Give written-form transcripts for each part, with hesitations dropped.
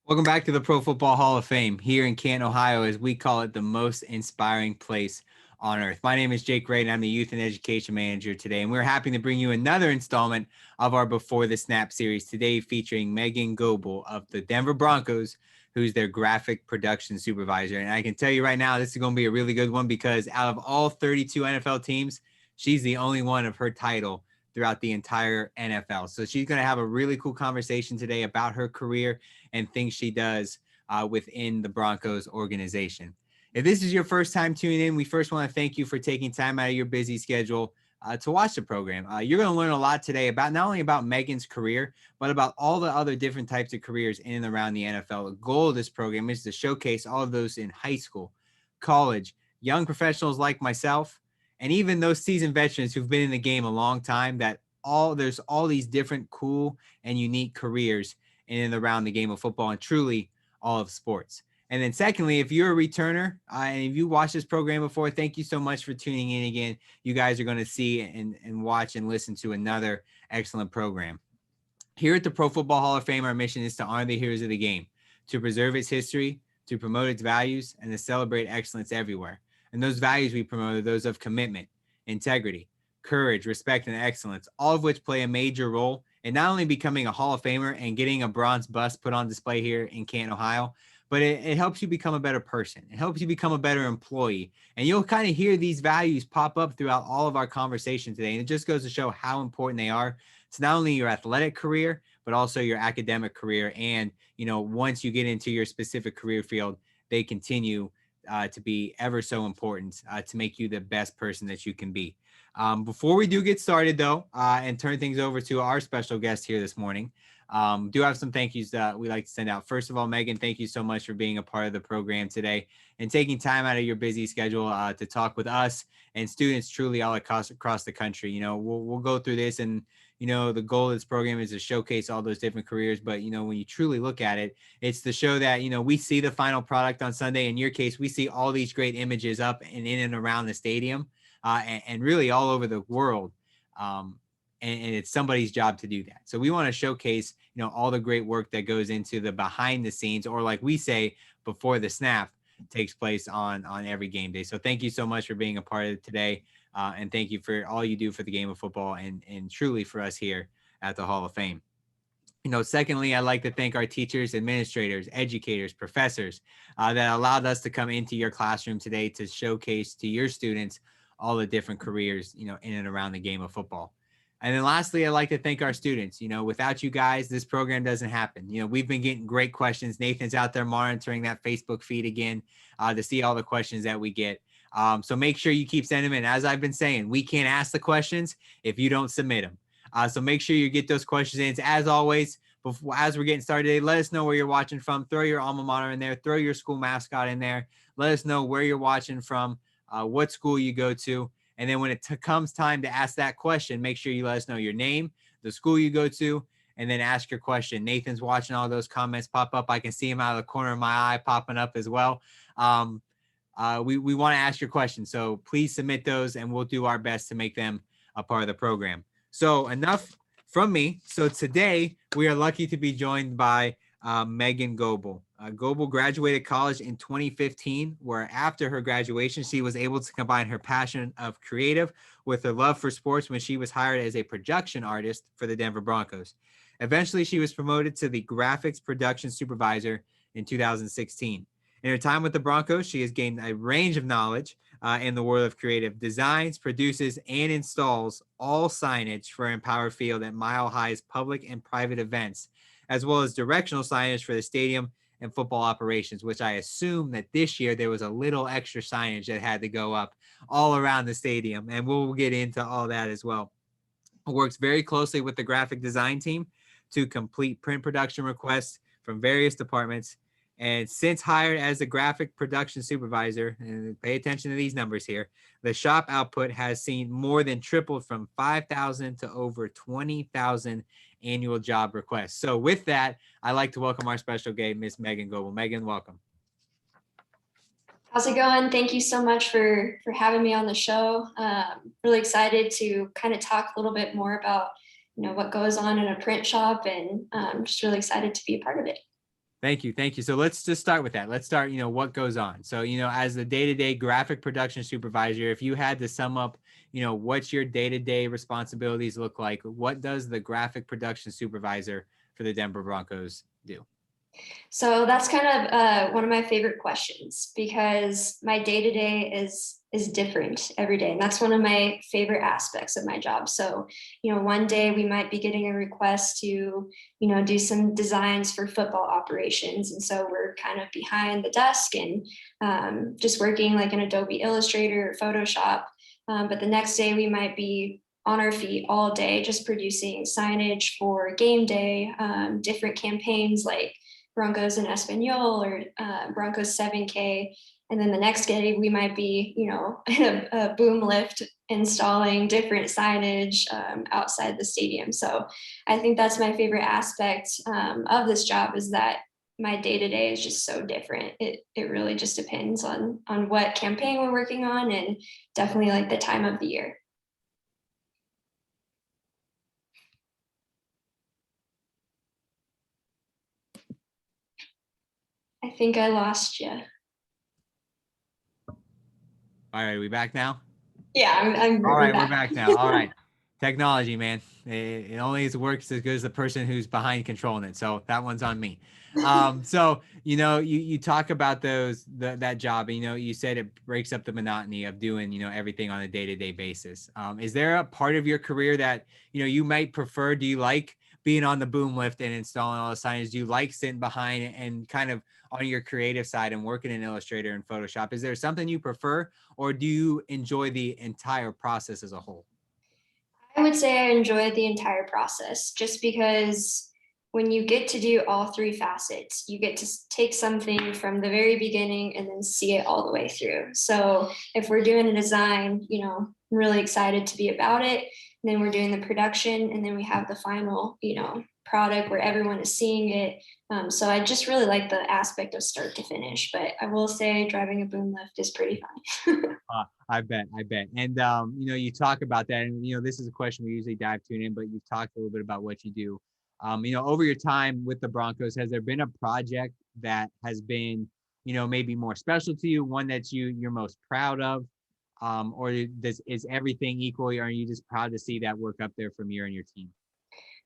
Welcome back to the Pro Football Hall of Fame here in Canton, Ohio, as we call it the most inspiring place on earth. My name is Jake Ray, and I'm the Youth and Education Manager today, and we're happy to bring you another installment of our Before the Snap series today, featuring Megan Goble of the Denver Broncos, who's their Graphic Production Supervisor. And I can tell you right now, this is going to be a really good one because out of all 32 NFL teams, she's the only one of her title throughout the entire NFL. So she's going to have a really cool conversation today about her career and things she does within the Broncos organization. If this is your first time tuning in, we first want to thank you for taking time out of your busy schedule to watch the program. You're going to learn a lot today about not only about Megan's career, but about all the other different types of careers in and around the NFL. The goal of this program is to showcase all of those in high school, college, young professionals like myself, and even those seasoned veterans who've been in the game a long time, that there's all these different cool and unique careers in and around the game of football and truly all of sports. And then secondly, if you're a returner and if you watched this program before, thank you so much for tuning in again. You guys are going to see and watch and listen to another excellent program. Here at the Pro Football Hall of Fame, our mission is to honor the heroes of the game, to preserve its history, to promote its values, and to celebrate excellence everywhere. And those values we promote are those of commitment, integrity, courage, respect, and excellence, all of which play a major role in not only becoming a Hall of Famer and getting a bronze bust put on display here in Canton, Ohio, but it helps you become a better person. It helps you become a better employee. And you'll kind of hear these values pop up throughout all of our conversation today. And it just goes to show how important they are to not only your athletic career, but also your academic career. And, once you get into your specific career field, they continue to be ever so important to make you the best person that you can be. Before we do get started, though, and turn things over to our special guest here this morning, do have some thank yous that we like to send out. First of all, Megan, thank you so much for being a part of the program today and taking time out of your busy schedule to talk with us and students truly all across the country. We'll go through this, and the goal of this program is to showcase all those different careers. But when you truly look at it, it's to show that we see the final product on Sunday. In your case, we see all these great images up and in and around the stadium and really all over the world. And it's somebody's job to do that. So we want to showcase, all the great work that goes into the behind the scenes, or like we say, before the snap takes place on every game day. So thank you so much for being a part of it today. And thank you for all you do for the game of football and truly for us here at the Hall of Fame. Secondly, I'd like to thank our teachers, administrators, educators, professors that allowed us to come into your classroom today to showcase to your students all the different careers, in and around the game of football. And then lastly, I'd like to thank our students. Without you guys, this program doesn't happen. We've been getting great questions. Nathan's out there monitoring that Facebook feed again to see all the questions that we get. So make sure you keep sending them in. As I've been saying, we can't ask the questions if you don't submit them. So make sure you get those questions in. As always, as we're getting started today, let us know where you're watching from. Throw your alma mater in there. Throw your school mascot in there. Let us know where you're watching from, what school you go to. And then when it comes time to ask that question, make sure you let us know your name, the school you go to, and then ask your question. Nathan's watching all those comments pop up. I can see him out of the corner of my eye popping up as well. We want to ask your questions. So please submit those, and we'll do our best to make them a part of the program. So enough from me. So today we are lucky to be joined by Megan Goble. Goble graduated college in 2015, where after her graduation, she was able to combine her passion of creative with her love for sports when she was hired as a production artist for the Denver Broncos. Eventually, she was promoted to the Graphics Production Supervisor in 2016. In her time with the Broncos, she has gained a range of knowledge in the world of creative, designs, produces, and installs all signage for Empower Field at Mile High's public and private events, as well as directional signage for the stadium and football operations, which I assume that this year there was a little extra signage that had to go up all around the stadium, and we'll get into all that as well. It works very closely with the graphic design team to complete print production requests from various departments. And since hired as the graphic production supervisor, and pay attention to these numbers here, the shop output has seen more than tripled from 5,000 to over 20,000 annual job requests. So with that, I'd like to welcome our special guest, Miss Megan Goble. Megan, welcome. How's it going? Thank you so much for having me on the show. Really excited to kind of talk a little bit more about what goes on in a print shop, and just really excited to be a part of it. Thank you. Thank you. So let's just start with that. Let's start, what goes on. So, as the day-to-day graphic production supervisor, if you had to sum up, what's your day-to-day responsibilities look like? What does the graphic production supervisor for the Denver Broncos do? So that's kind of one of my favorite questions because my day to day is different every day, and that's one of my favorite aspects of my job. So, one day we might be getting a request to, do some designs for football operations, and so we're kind of behind the desk and just working like in Adobe Illustrator or Photoshop. But the next day we might be on our feet all day, just producing signage for game day, different campaigns like Broncos in Espanol or Broncos 7K. And then the next day we might be, in a boom lift installing different signage outside the stadium. So I think that's my favorite aspect of this job is that my day to day is just so different. It really just depends on what campaign we're working on and definitely like the time of the year. I think I lost you. All right, are we back now? Yeah, I'm all right, we're back now. All right. Technology, man. It only works as good as the person who's behind controlling it. So that one's on me. So, you talk about that job, and, you said it breaks up the monotony of doing, everything on a day-to-day basis. Is there a part of your career that, you might prefer? Do you like being on the boom lift and installing all the signage? Do you like sitting behind and kind of on your creative side and working in Illustrator and Photoshop? Is there something you prefer, or do you enjoy the entire process as a whole? I would say I enjoyed the entire process just because when you get to do all three facets, you get to take something from the very beginning and then see it all the way through. So if we're doing a design, I'm really excited to be about it. And then we're doing the production, and then we have the final, product where everyone is seeing it. So I just really like the aspect of start to finish. But I will say driving a boom lift is pretty fun. I bet. And, you talk about that, and, this is a question we usually dive in, but you've talked a little bit about what you do. Over your time with the Broncos, has there been a project that has been, maybe more special to you, one that you're most proud of? Or is everything equal, or are you just proud to see that work up there from you and your team?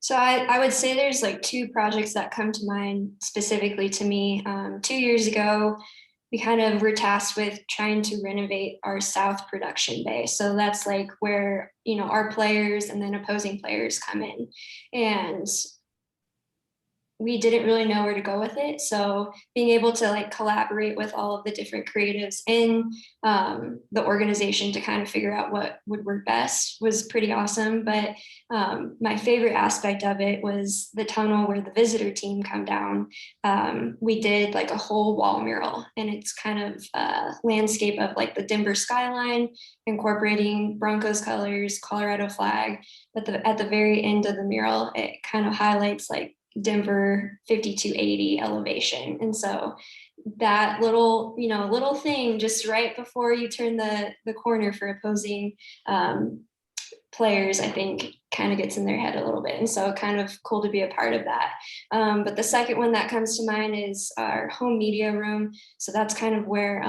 So I would say there's like two projects that come to mind specifically to me. 2 years ago, we kind of were tasked with trying to renovate our South production bay. So that's like where, our players and then opposing players come in. And we didn't really know where to go with it. So being able to like collaborate with all of the different creatives in the organization to kind of figure out what would work best was pretty awesome. But my favorite aspect of it was the tunnel where the visitor team come down. We did like a whole wall mural, and it's kind of a landscape of like the Denver skyline, incorporating Broncos colors, Colorado flag. But at the very end of the mural, it kind of highlights like Denver 5280 elevation. And so that little thing just right before you turn the corner for opposing players, I think kind of gets in their head a little bit. And so kind of cool to be a part of that. But the second one that comes to mind is our home media room. So that's kind of where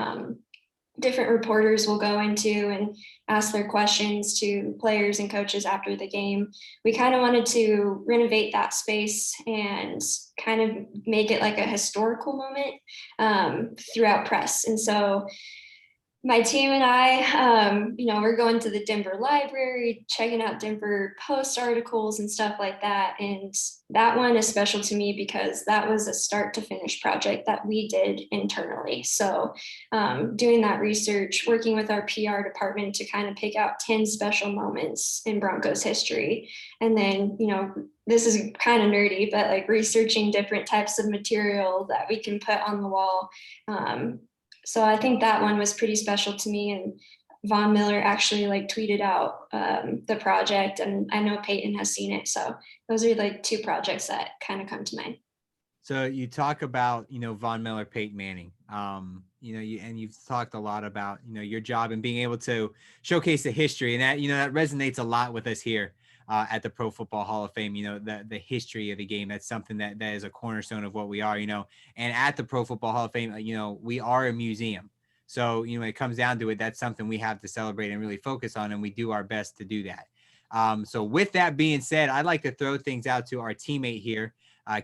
different reporters will go into and ask their questions to players and coaches after the game. We kind of wanted to renovate that space and kind of make it like a historical moment throughout press. And so my team and I, we're going to the Denver library, checking out Denver Post articles and stuff like that. And that one is special to me because that was a start to finish project that we did internally. So doing that research, working with our PR department to kind of pick out 10 special moments in Broncos history. And then, this is kind of nerdy, but like researching different types of material that we can put on the wall. So I think that one was pretty special to me, and Von Miller actually like tweeted out the project, and I know Peyton has seen it. So those are like two projects that kind of come to mind. So you talk about, Von Miller, Peyton Manning, and you've talked a lot about, your job and being able to showcase the history, and that, that resonates a lot with us here at the Pro Football Hall of Fame. The history of the game. That's something that is a cornerstone of what we are. And at the Pro Football Hall of Fame, we are a museum. So when it comes down to it, that's something we have to celebrate and really focus on, and we do our best to do that. So with that being said, I'd like to throw things out to our teammate here,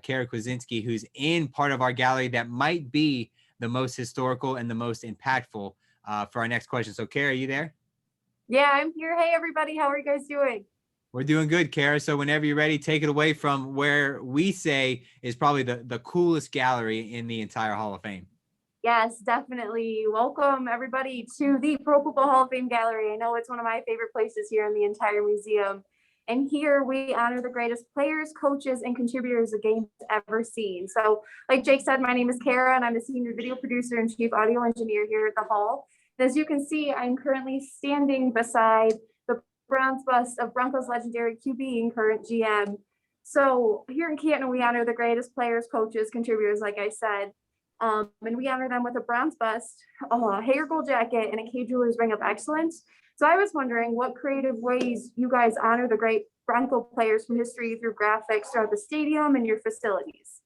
Kara Kwasinski, who's in part of our gallery that might be the most historical and the most impactful for our next question. So Kara, are you there? Yeah, I'm here. Hey, everybody. How are you guys doing? We're doing good, Kara. So whenever you're ready, take it away from where we say is probably the coolest gallery in the entire Hall of Fame. Yes, definitely. Welcome, everybody, to the Pro Football Hall of Fame Gallery. I know it's one of my favorite places here in the entire museum. And here we honor the greatest players, coaches, and contributors the game's ever seen. So like Jake said, my name is Kara, and I'm the senior video producer and chief audio engineer here at the Hall. As you can see, I'm currently standing beside the bronze bust of Broncos legendary QB and current GM. So here in Canton, we honor the greatest players, coaches, contributors, like I said. And we honor them with a bronze bust, a hair gold jacket, and a K Jewelers Ring of Excellence. So I was wondering what creative ways you guys honor the great Bronco players from history through graphics throughout the stadium and your facilities.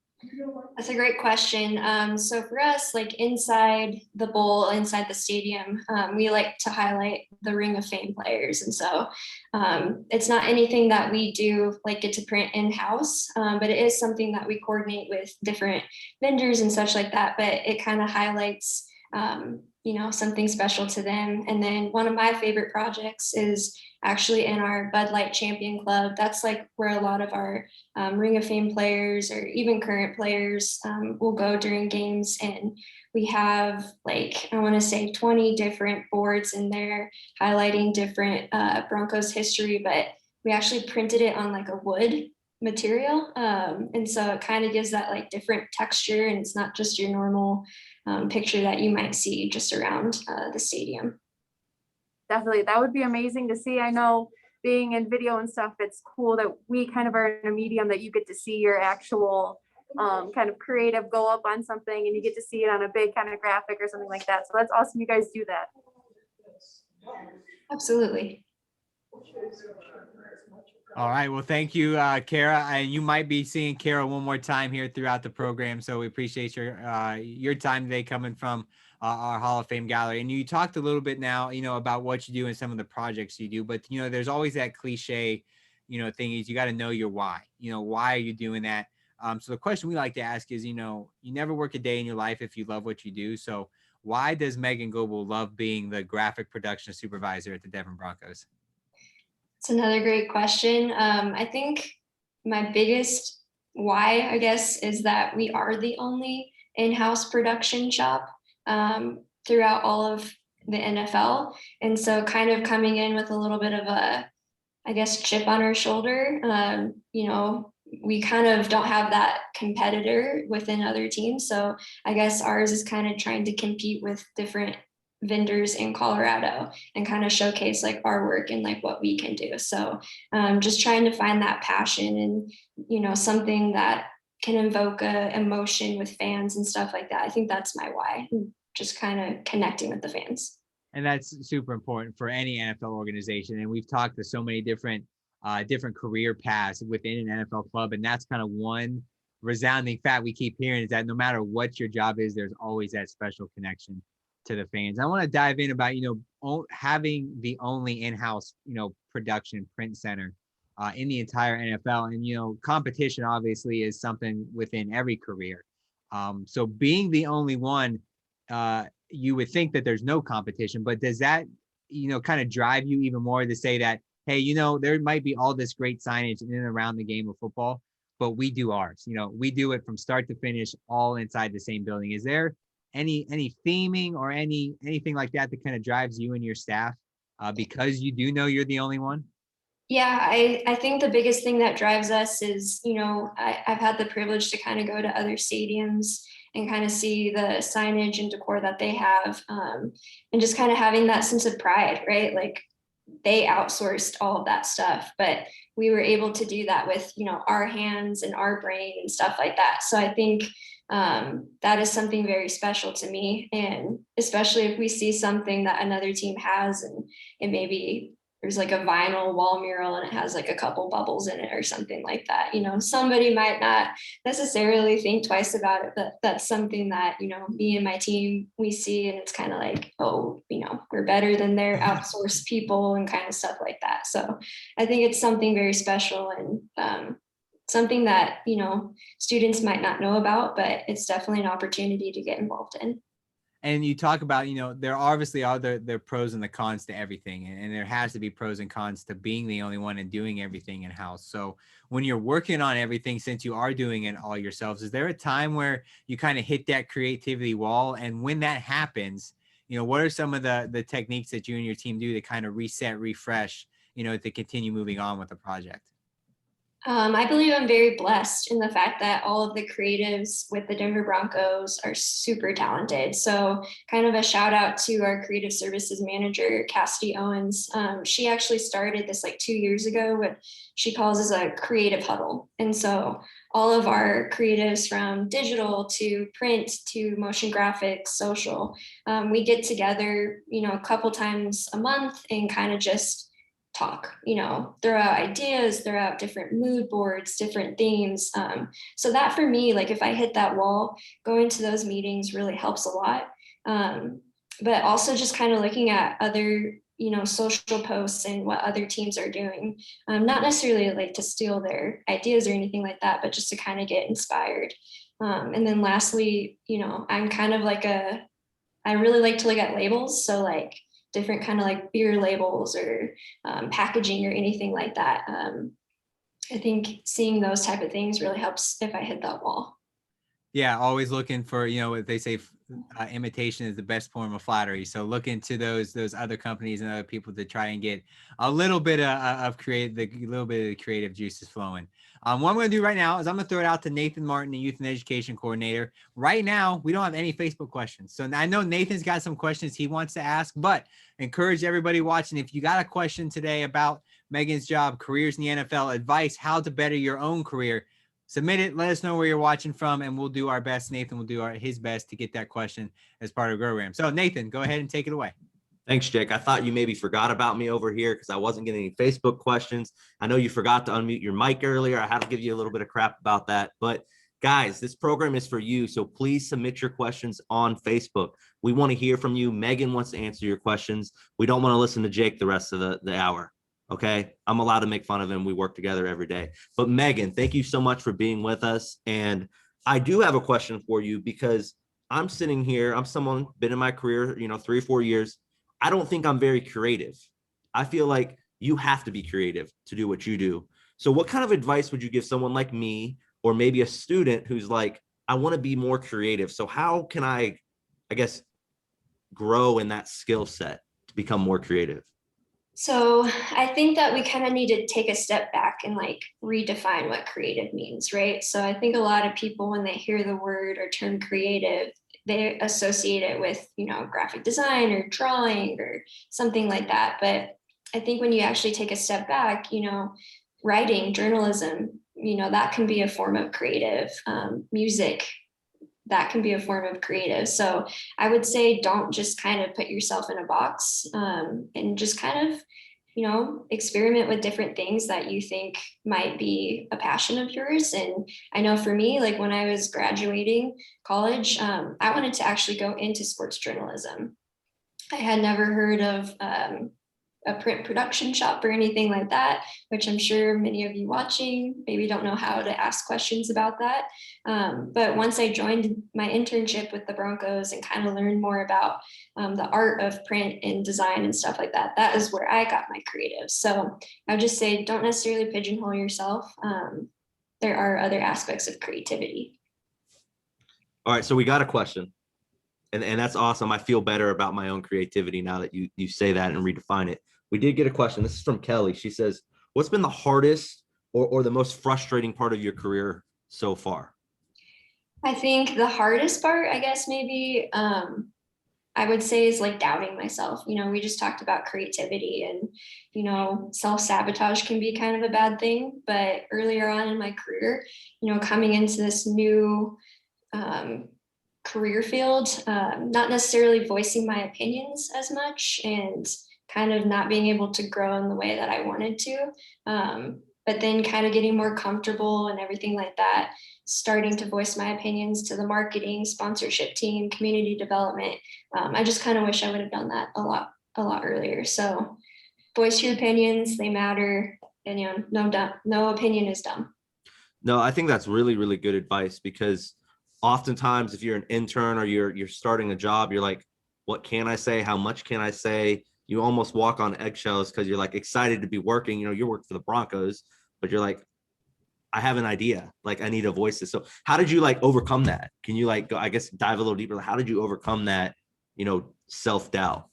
That's a great question. So for us, like inside the bowl, inside the stadium, we like to highlight the Ring of Fame players. And so it's not anything that we do like get to print in-house, but it is something that we coordinate with different vendors and such like that. But it kind of highlights, something special to them. And then one of my favorite projects is actually in our Bud Light Champion Club. That's like where a lot of our Ring of Fame players or even current players will go during games. And we have like, I want to say 20 different boards in there highlighting different Broncos history, but we actually printed it on like a wood material. And so it kind of gives that like different texture, and it's not just your normal picture that you might see just around the stadium. Definitely. That would be amazing to see. I know being in video and stuff, it's cool that we kind of are in a medium that you get to see your actual kind of creative go up on something, and you get to see it on a big kind of graphic or something like that. So that's awesome. You guys do that. Absolutely. All right. Well, thank you, Kara. And you might be seeing Kara one more time here throughout the program. So we appreciate your time today coming from our Hall of Fame gallery. And you talked a little bit now, about what you do and some of the projects you do. But, there's always that cliche, thing is you got to know your why. Why are you doing that? So the question we like to ask is, you never work a day in your life if you love what you do. So why does Megan Goble love being the graphic production supervisor at the Denver Broncos? It's another great question. I think my biggest why, I guess, is that we are the only in-house production shop throughout all of the NFL. And so kind of coming in with a little bit of a, I guess, chip on our shoulder, we kind of don't have that competitor within other teams. So I guess ours is kind of trying to compete with different vendors in Colorado and kind of showcase like our work and like what we can do. So just trying to find that passion and, something that can invoke a emotion with fans and stuff like that. I think that's my why, just kind of connecting with the fans. And that's super important for any NFL organization. And we've talked to so many different career paths within an NFL club. And that's kind of one resounding fact we keep hearing, is that no matter what your job is, there's always that special connection to the fans. I want to dive in about, having the only in-house, production print center in the entire NFL. And, competition obviously is something within every career. So being the only one, you would think that there's no competition, but does that, kind of drive you even more to say that, hey, there might be all this great signage in and around the game of football, but we do ours, we do it from start to finish, all inside the same building. Is there any theming or anything like that kind of drives you and your staff because you do know you're the only one? Yeah, I think the biggest thing that drives us is, I've had the privilege to kind of go to other stadiums and kind of see the signage and decor that they have, and just kind of having that sense of pride, right? Like they outsourced all of that stuff, but we were able to do that with, our hands and our brain and stuff like that. So I think that is something very special to me. And especially if we see something that another team has and it maybe there's like a vinyl wall mural and it has like a couple bubbles in it or something like that. Somebody might not necessarily think twice about it, but that's something that, me and my team, we see, and it's kind of like, oh, we're better than their outsourced people and kind of stuff like that. So I think it's something very special and something that, students might not know about, but it's definitely an opportunity to get involved in. And you talk about, there obviously are there pros and the cons to everything. And there has to be pros and cons to being the only one and doing everything in-house. So when you're working on everything, since you are doing it all yourselves, is there a time where you kind of hit that creativity wall? And when that happens, what are some of the techniques that you and your team do to kind of reset, refresh, to continue moving on with the project? I believe I'm very blessed in the fact that all of the creatives with the Denver Broncos are super talented. So kind of a shout out to our creative services manager, Cassidy Owens. She actually started this like 2 years ago, what she calls as a creative huddle. And so all of our creatives from digital to print to motion graphics, social, we get together, a couple times a month and kind of just talk, throw out ideas, throw out different mood boards, different themes. So that for me, like if I hit that wall, going to those meetings really helps a lot. But also just kind of looking at other, social posts and what other teams are doing. Not necessarily like to steal their ideas or anything like that, but just to kind of get inspired. And then lastly, I'm kind of like I really like to look at labels. So like different kind of like beer labels or packaging or anything like that. I think seeing those type of things really helps if I hit that wall. Yeah, always looking for, what they say, imitation is the best form of flattery. So look into those other companies and other people to try and get a little bit of the creative juices flowing. What I'm going to do right now is I'm going to throw it out to Nathan Martin, the Youth and Education Coordinator. Right now, we don't have any Facebook questions. So I know Nathan's got some questions he wants to ask, but encourage everybody watching, if you got a question today about Megan's job, careers in the NFL, advice, how to better your own career, submit it. Let us know where you're watching from, and we'll do our best. Nathan will do his best to get that question as part of the program. So Nathan, go ahead and take it away. Thanks, Jake. I thought you maybe forgot about me over here because I wasn't getting any Facebook questions. I know you forgot to unmute your mic earlier. I had to give you a little bit of crap about that. But guys, this program is for you. So please submit your questions on Facebook. We want to hear from you. Megan wants to answer your questions. We don't want to listen to Jake the rest of the hour. Okay. I'm allowed to make fun of him. We work together every day. But Megan, thank you so much for being with us. And I do have a question for you because I'm sitting here. I'm someone been in my career, 3 or 4 years. I don't think I'm very creative. I feel like you have to be creative to do what you do. So what kind of advice would you give someone like me, or maybe a student who's like, I want to be more creative. So how can I guess, grow in that skill set to become more creative? So I think that we kind of need to take a step back and like redefine what creative means, right? So I think a lot of people, when they hear the word or term creative, they associate it with, graphic design or drawing or something like that. But I think when you actually take a step back, writing, journalism, that can be a form of creative. Music, that can be a form of creative. So I would say don't just kind of put yourself in a box and just kind of, experiment with different things that you think might be a passion of yours. And I know for me, like when I was graduating college, I wanted to actually go into sports journalism. I had never heard of a print production shop or anything like that, which I'm sure many of you watching maybe don't know how to ask questions about that. But once I joined my internship with the Broncos and kind of learned more about the art of print and design and stuff like that, that is where I got my creative. So I would just say, don't necessarily pigeonhole yourself. There are other aspects of creativity. All right, so we got a question. And that's awesome. I feel better about my own creativity now that you say that and redefine it. We did get a question. This is from Kelly. She says, what's been the hardest or the most frustrating part of your career so far? I think the hardest part, I guess, maybe I would say is like doubting myself. We just talked about creativity and, self-sabotage can be kind of a bad thing. But earlier on in my career, coming into this new career field, not necessarily voicing my opinions as much and kind of not being able to grow in the way that I wanted to. But then kind of getting more comfortable and everything like that, starting to voice my opinions to the marketing, sponsorship team, community development. I just kind of wish I would have done that a lot earlier. So voice your opinions, they matter, and no opinion is dumb. No, I think that's really, really good advice, because oftentimes if you're an intern or you're starting a job, you're like, what can I say? How much can I say? You almost walk on eggshells because you're like excited to be working. You work for the Broncos, but you're like, I have an idea. Like, I need to voice this. So how did you overcome that? Can you go, I guess, dive a little deeper? How did you overcome that, self-doubt?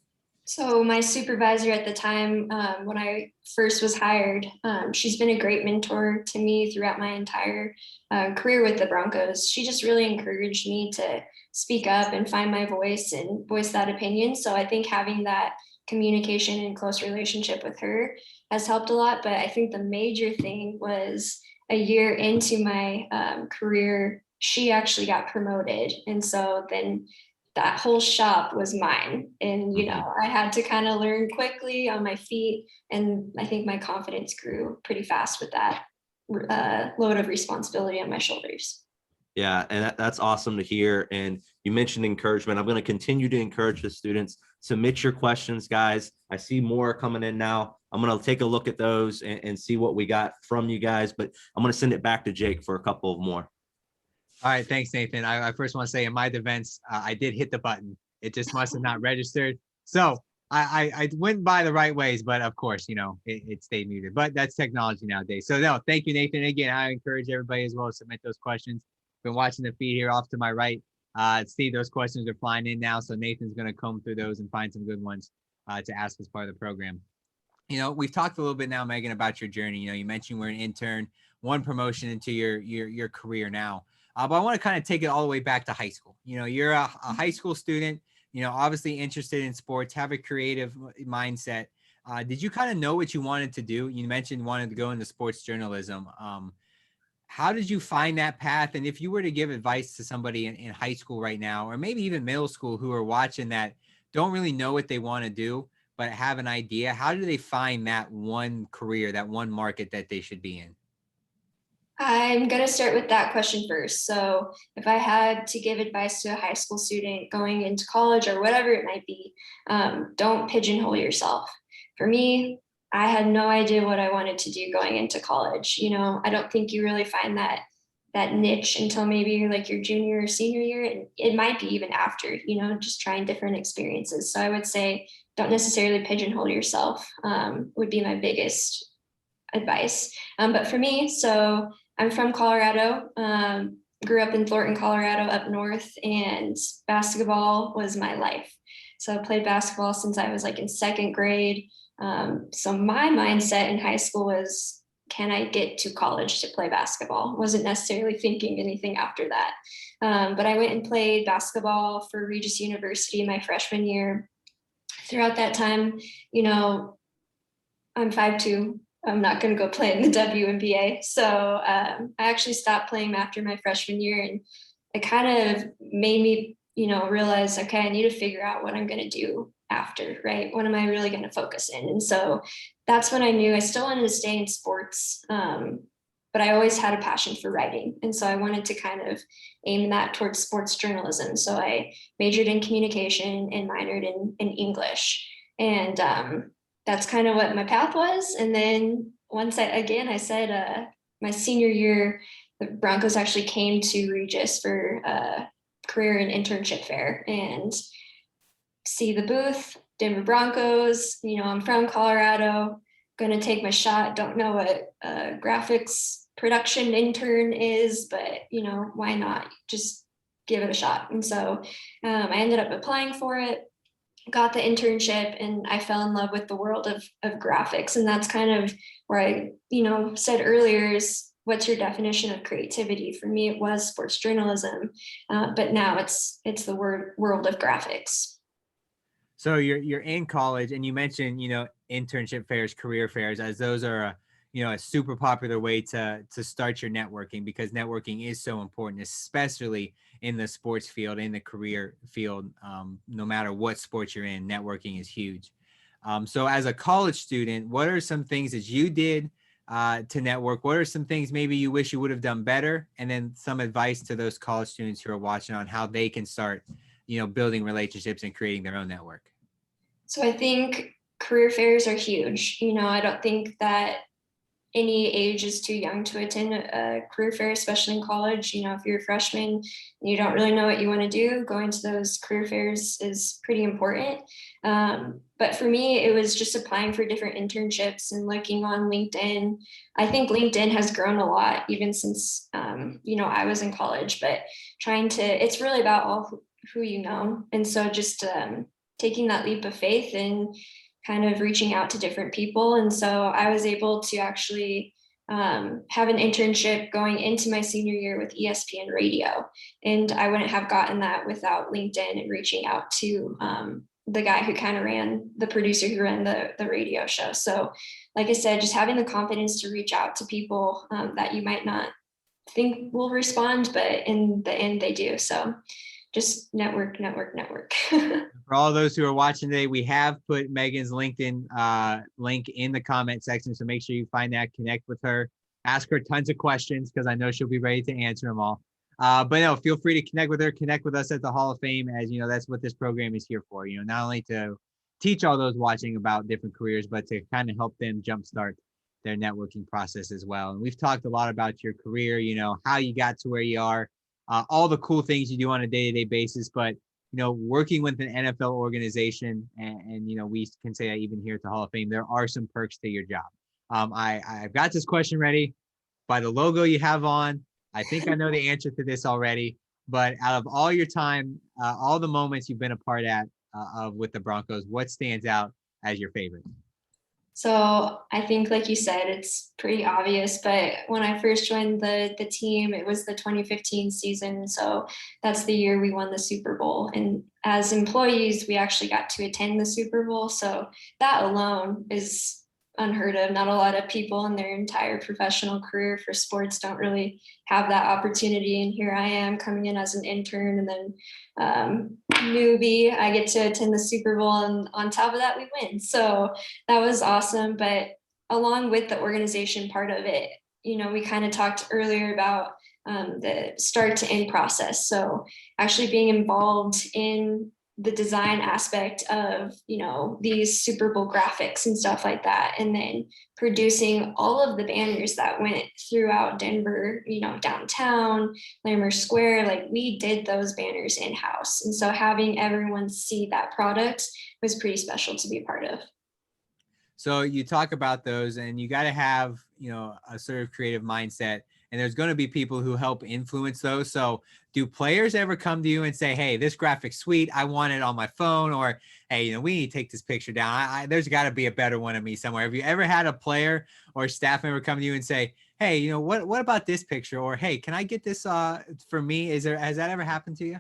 So my supervisor at the time, when I first was hired, she's been a great mentor to me throughout my entire career with the Broncos. She just really encouraged me to speak up and find my voice and voice that opinion. So I think having that communication and close relationship with her has helped a lot. But I think the major thing was a year into my career, she actually got promoted. And so then that whole shop was mine. And, I had to kind of learn quickly on my feet. And I think my confidence grew pretty fast with that load of responsibility on my shoulders. Yeah, and that's awesome to hear. And you mentioned encouragement. I'm going to continue to encourage the students. Submit your questions, guys. I see more coming in now. I'm going to take a look at those and see what we got from you guys. But I'm going to send it back to Jake for a couple of more. All right, thanks, Nathan. I first want to say, in my defense, I did hit the button. It just must have not registered. So I went by the right ways, but of course, it stayed muted. But that's technology nowadays. So no, thank you, Nathan. Again, I encourage everybody as well to submit those questions. Been watching the feed here off to my right. See, those questions are flying in now. So Nathan's going to comb through those and find some good ones to ask as part of the program. We've talked a little bit now, Megan, about your journey. You mentioned we're an intern, one promotion into your career now. But I want to kind of take it all the way back to high school. You're a high school student, obviously interested in sports, have a creative mindset. Did you kind of know what you wanted to do? You mentioned wanted to go into sports journalism. How did you find that path? And if you were to give advice to somebody in high school right now, or maybe even middle school, who are watching that don't really know what they want to do, but have an idea, how do they find that one career, that one market that they should be in? I'm going to start with that question first. So if I had to give advice to a high school student going into college or whatever it might be, don't pigeonhole yourself. For me, I had no idea what I wanted to do going into college. I don't think you really find that niche until maybe your junior or senior year. And it might be even after, just trying different experiences. So I would say don't necessarily pigeonhole yourself, would be my biggest advice. But for me, so I'm from Colorado, grew up in Thornton, Colorado, up north, and basketball was my life. So I played basketball since I was in second grade. So my mindset in high school was, can I get to college to play basketball? Wasn't necessarily thinking anything after that. But I went and played basketball for Regis University my freshman year. Throughout that time, I'm 5'2". I'm not going to go play in the WNBA. So I actually stopped playing after my freshman year, and it kind of made me, realize, okay, I need to figure out what I'm going to do after, right? What am I really going to focus in? And so that's when I knew I still wanted to stay in sports, but I always had a passion for writing. And so I wanted to kind of aim that towards sports journalism. So I majored in communication and minored in English. And that's kind of what my path was. And then once I said my senior year, the Broncos actually came to Regis for a career and internship fair and see the booth, Denver Broncos. I'm from Colorado, going to take my shot. Don't know what a graphics production intern is, but why not just give it a shot? And so I ended up applying for it, got the internship, and I fell in love with the world of graphics. And that's kind of where I, said earlier is, what's your definition of creativity? For me, it was sports journalism, but now it's the world of graphics. So you're in college, and you mentioned, internship fairs, career fairs, as those are a super popular way to start your networking, because networking is so important, especially in the sports field, in the career field. No matter what sport you're in, networking is huge. So as a college student, what are some things that you did to network? What are some things maybe you wish you would have done better? And then some advice to those college students who are watching on how they can start, building relationships and creating their own network. So I think career fairs are huge. I don't think that any age is too young to attend a career fair, especially in college. If you're a freshman and you don't really know what you want to do, going to those career fairs is pretty important. But for me, it was just applying for different internships and looking on LinkedIn. I think LinkedIn has grown a lot even since, I was in college, but it's really about all who you know. And so just taking that leap of faith and kind of reaching out to different people. And so I was able to actually have an internship going into my senior year with ESPN radio. And I wouldn't have gotten that without LinkedIn and reaching out to the guy who kind of the producer who ran the radio show. So like I said, just having the confidence to reach out to people that you might not think will respond, but in the end they do. So just network. For all those who are watching today, we have put Megan's LinkedIn link in the comment section. So make sure you find that, connect with her, ask her tons of questions because I know she'll be ready to answer them all. But no, feel free to connect with her, connect with us at the Hall of Fame. As you know, that's what this program is here for, not only to teach all those watching about different careers, but to kind of help them jumpstart their networking process as well. And we've talked a lot about your career, how you got to where you are, all the cool things you do on a day-to-day basis, but working with an NFL organization, and we can say that even here at the Hall of Fame, there are some perks to your job. I've got this question ready. By the logo you have on, I think I know the answer to this already, but out of all your time, all the moments you've been a part of with the Broncos, what stands out as your favorite? So I think, like you said, it's pretty obvious, but when I first joined the team, it was the 2015 season. So that's the year we won the Super Bowl. And as employees, we actually got to attend the Super Bowl. So that alone is unheard of. Not a lot of people in their entire professional career for sports don't really have that opportunity. And here I am coming in as an intern, and then newbie, I get to attend the Super Bowl, and on top of that, we win. So that was awesome. But along with the organization part of it, we kind of talked earlier about the start to end process. So actually being involved in the design aspect of, these Super Bowl graphics and stuff like that. And then producing all of the banners that went throughout Denver, downtown, Lammer Square, like we did those banners in-house. And so having everyone see that product was pretty special to be a part of. So you talk about those, and you got to have, a sort of creative mindset, and there's going to be people who help influence those. So do players ever come to you and say, hey, this graphic's sweet, I want it on my phone, or, hey, we need to take this picture down. There's got to be a better one of me somewhere. Have you ever had a player or staff member come to you and say, hey, what about this picture? Or, hey, can I get this for me? Has that ever happened to you?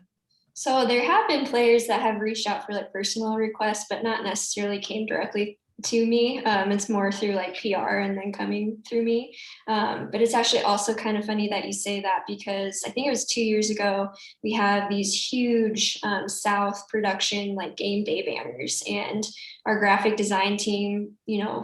So there have been players that have reached out for like personal requests, but not necessarily came directly to me. It's more through like PR and then coming through me. But it's actually also kind of funny that you say that, because I think it was 2 years ago, we had these huge South production, like game day banners, and our graphic design team,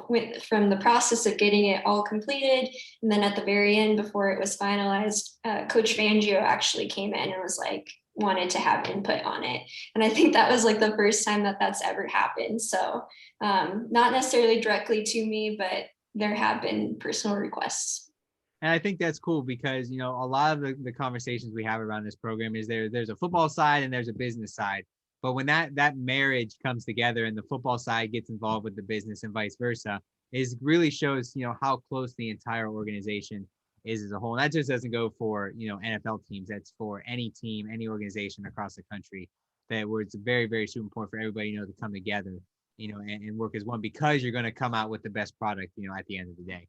went from the process of getting it all completed. And then at the very end, before it was finalized, Coach Fangio actually came in and was like, wanted to have input on it. And I think that was like the first time that that's ever happened. So not necessarily directly to me, but there have been personal requests. And I think that's cool because, a lot of the conversations we have around this program is there's a football side and there's a business side. But when that marriage comes together and the football side gets involved with the business and vice versa, it really shows, how close the entire organization is as a whole. And that just doesn't go for, NFL teams. That's for any team, any organization across the country, where it's very, very super important for everybody, to come together, and work as one, because you're going to come out with the best product, at the end of the day.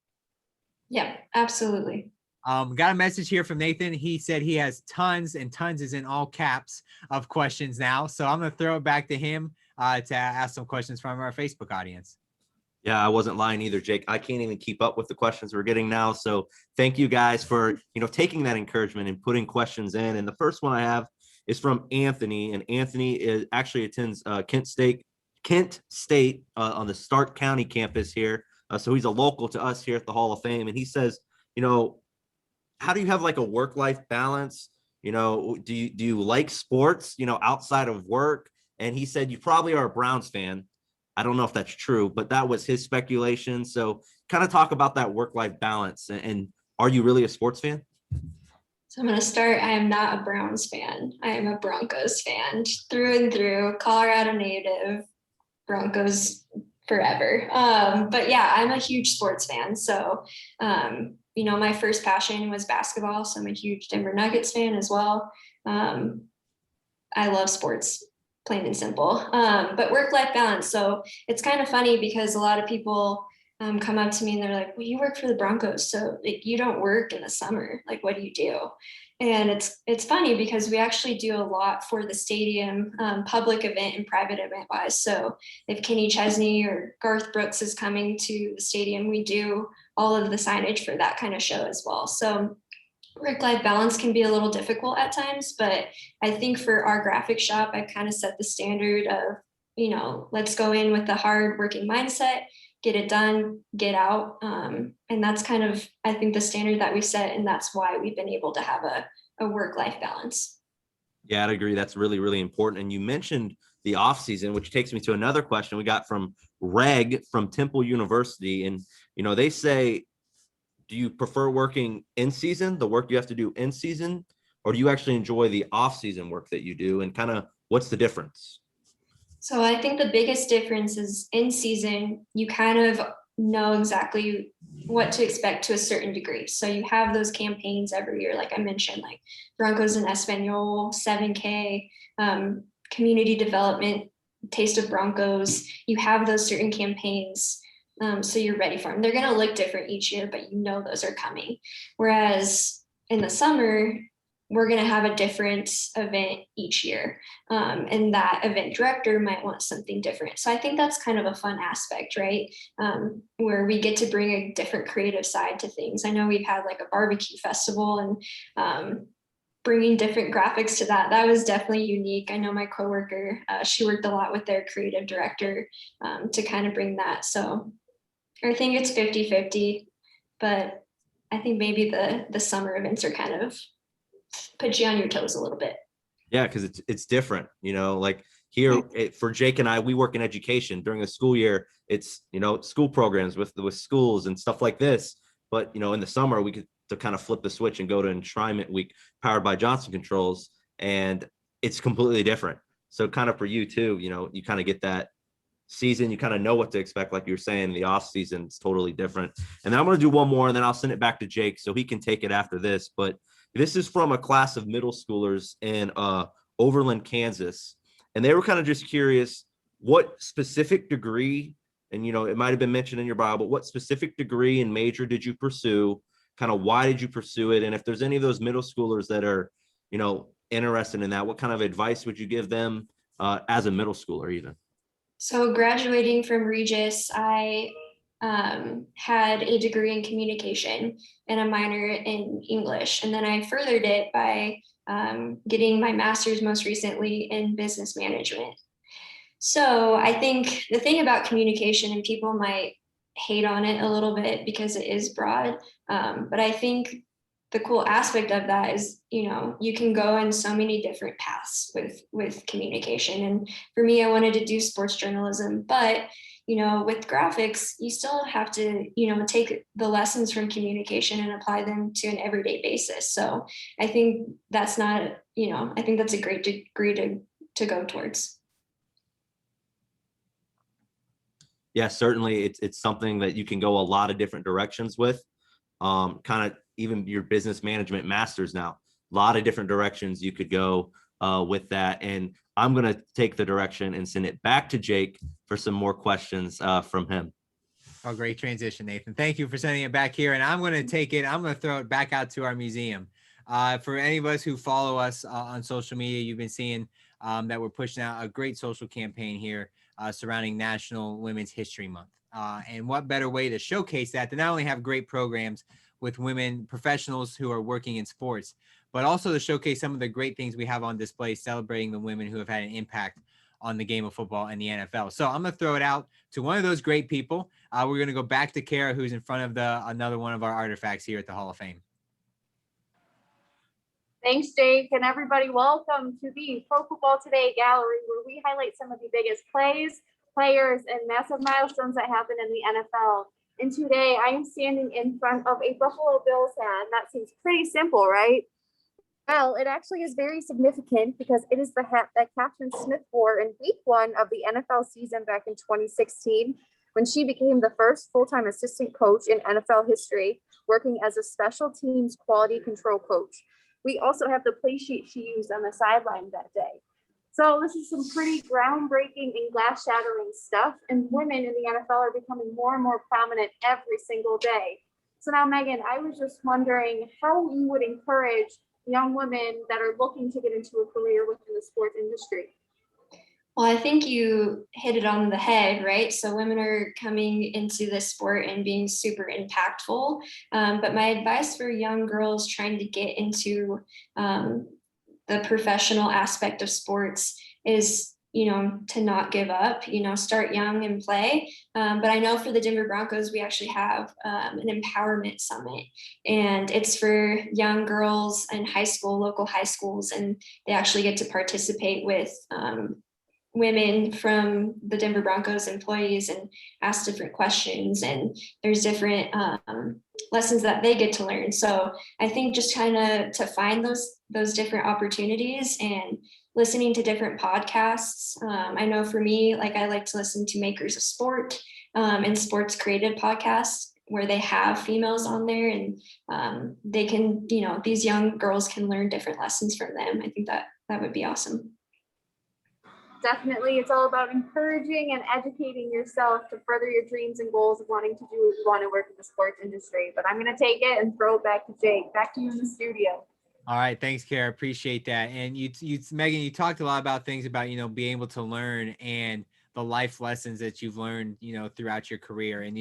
Yeah, absolutely. Got a message here from Nathan. He said he has tons, and tons is in all caps, of questions now. So I'm going to throw it back to him to ask some questions from our Facebook audience. Yeah, I wasn't lying either, Jake. I can't even keep up with the questions we're getting now. So thank you guys for, taking that encouragement and putting questions in. And the first one I have is from Anthony, and Anthony actually attends Kent Kent State on the Stark County campus here. So he's a local to us here at the Hall of Fame. And he says, how do you have like a work-life balance? Do you like sports, outside of work? And he said, you probably are a Browns fan. I don't know if that's true, but that was his speculation. So kind of talk about that work-life balance. And are you really a sports fan? So I'm going to start. I am not a Browns fan. I am a Broncos fan through and through, Colorado native, Broncos forever. But yeah, I'm a huge sports fan. So, my first passion was basketball. So I'm a huge Denver Nuggets fan as well. I love sports, plain and simple. But work-life balance. So it's kind of funny because a lot of people come up to me and they're like, well, you work for the Broncos, so you don't work in the summer. Like, what do you do? And it's funny because we actually do a lot for the stadium, public event and private event wise. So if Kenny Chesney or Garth Brooks is coming to the stadium, we do all of the signage for that kind of show as well. So work-life balance can be a little difficult at times, but I think for our graphic shop, I've kind of set the standard of, let's go in with the hard working mindset, get it done, get out. And that's kind of, I think, the standard that we set. And that's why we've been able to have a work-life balance. Yeah, I'd agree. That's really, really important. And you mentioned the off season, which takes me to another question we got from Reg from Temple University. And, they say, do you prefer working in season, the work you have to do in season, or do you actually enjoy the off season work that you do? And kind of what's the difference? So I think the biggest difference is in season, you kind of know exactly what to expect to a certain degree. So you have those campaigns every year, like I mentioned, like Broncos and Espanol, 7K, community development, Taste of Broncos. You have those certain campaigns. So you're ready for them. They're going to look different each year, but those are coming. Whereas in the summer, we're going to have a different event each year. And that event director might want something different. So I think that's kind of a fun aspect, right? Where we get to bring a different creative side to things. I know we've had like a barbecue festival and bringing different graphics to that was definitely unique. I know my coworker, she worked a lot with their creative director to kind of bring that. So I think it's 50-50, but I think maybe the summer events are kind of put you on your toes a little bit. Yeah, because it's different, like here for Jake and I, we work in education during the school year. It's, school programs with schools and stuff like this. But, in the summer, we could to kind of flip the switch and go to Enshrinement Week powered by Johnson Controls. And it's completely different. So kind of for you too, you kind of get that season, you kind of know what to expect. Like you were saying, the off season is totally different. And then I'm going to do one more and then I'll send it back to Jake so he can take it after this. But this is from a class of middle schoolers in Overland, Kansas. And they were kind of just curious what specific degree, and it might have been mentioned in your bio, but what specific degree and major did you pursue? Kind of why did you pursue it? And if there's any of those middle schoolers that are, interested in that, what kind of advice would you give them as a middle schooler even? So graduating from Regis, I had a degree in communication and a minor in English. And then I furthered it by getting my master's most recently in business management. So I think the thing about communication, and people might hate on it a little bit because it is broad, but I think the cool aspect of that is, you can go in so many different paths with communication. And for me, I wanted to do sports journalism, but, with graphics, you still have to, take the lessons from communication and apply them to an everyday basis. So I think that's not, I think that's a great degree to go towards. Yeah, certainly it's something that you can go a lot of different directions with. Kind of even your business management masters now, a lot of different directions you could go with that. And I'm going to take the direction and send it back to Jake for some more questions from him. Oh, great transition, Nathan. Thank you for sending it back here. And I'm going to take it. I'm going to throw it back out to our museum. For any of us who follow us on social media, you've been seeing that we're pushing out a great social campaign here surrounding National Women's History Month. And what better way to showcase that than not only have great programs with women professionals who are working in sports, but also to showcase some of the great things we have on display, celebrating the women who have had an impact on the game of football and the NFL. So I'm going to throw it out to one of those great people. We're going to go back to Kara, who's in front of another one of our artifacts here at the Hall of Fame. Thanks, Jake, and everybody. Welcome to the Pro Football Today Gallery, where we highlight some of the biggest plays, players, and massive milestones that happen in the NFL. And today I am standing in front of a Buffalo Bills hat. That seems pretty simple, right? Well, it actually is very significant because it is the hat that Catherine Smith wore in week 1 of the NFL season back in 2016, when she became the first full-time assistant coach in NFL history, working as a special teams quality control coach. We also have the play sheet she used on the sideline that day. So this is some pretty groundbreaking and glass-shattering stuff, and women in the NFL are becoming more and more prominent every single day. So now, Megan, I was just wondering how you would encourage young women that are looking to get into a career within the sports industry. Well, I think you hit it on the head, right? So women are coming into this sport and being super impactful. But my advice for young girls trying to get into the professional aspect of sports is, to not give up, start young and play. But I know for the Denver Broncos, we actually have an empowerment summit, and it's for young girls in local high schools, and they actually get to participate with women from the Denver Broncos employees and ask different questions, and there's different lessons that they get to learn. So I think just kind of to find those different opportunities and listening to different podcasts. I know for me, I like to listen to Makers of Sport and Sports Created podcasts, where they have females on there, and they can, these young girls can learn different lessons from them. I think that would be awesome. Definitely, it's all about encouraging and educating yourself to further your dreams and goals of wanting to do what you want to work in the sports industry. But I'm going to take it and throw it back to Jake. Back to you in the studio. All right. Thanks, Kara. Appreciate that. And you, Megan, you talked a lot about things about, being able to learn and the life lessons that you've learned, throughout your career. And,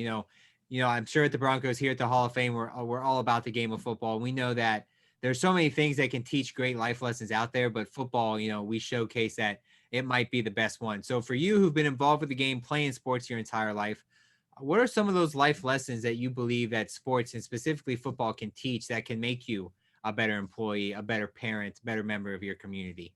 I'm sure at the Broncos here at the Hall of Fame, we're all about the game of football. We know that there's so many things that can teach great life lessons out there, but football, we showcase that it might be the best one. So for you who've been involved with the game, playing sports your entire life, what are some of those life lessons that you believe that sports and specifically football can teach that can make you a better employee, a better parent, better member of your community?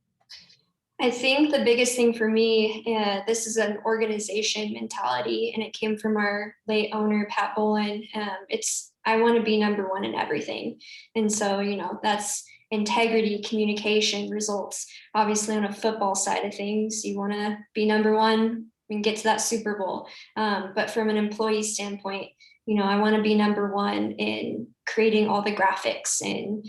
I think the biggest thing for me, this is an organization mentality, and it came from our late owner, Pat Bolin. I want to be number one in everything. And so, that's integrity, communication, results. Obviously, on a football side of things, you want to be number one and get to that Super Bowl. But from an employee standpoint, I want to be number one in creating all the graphics and,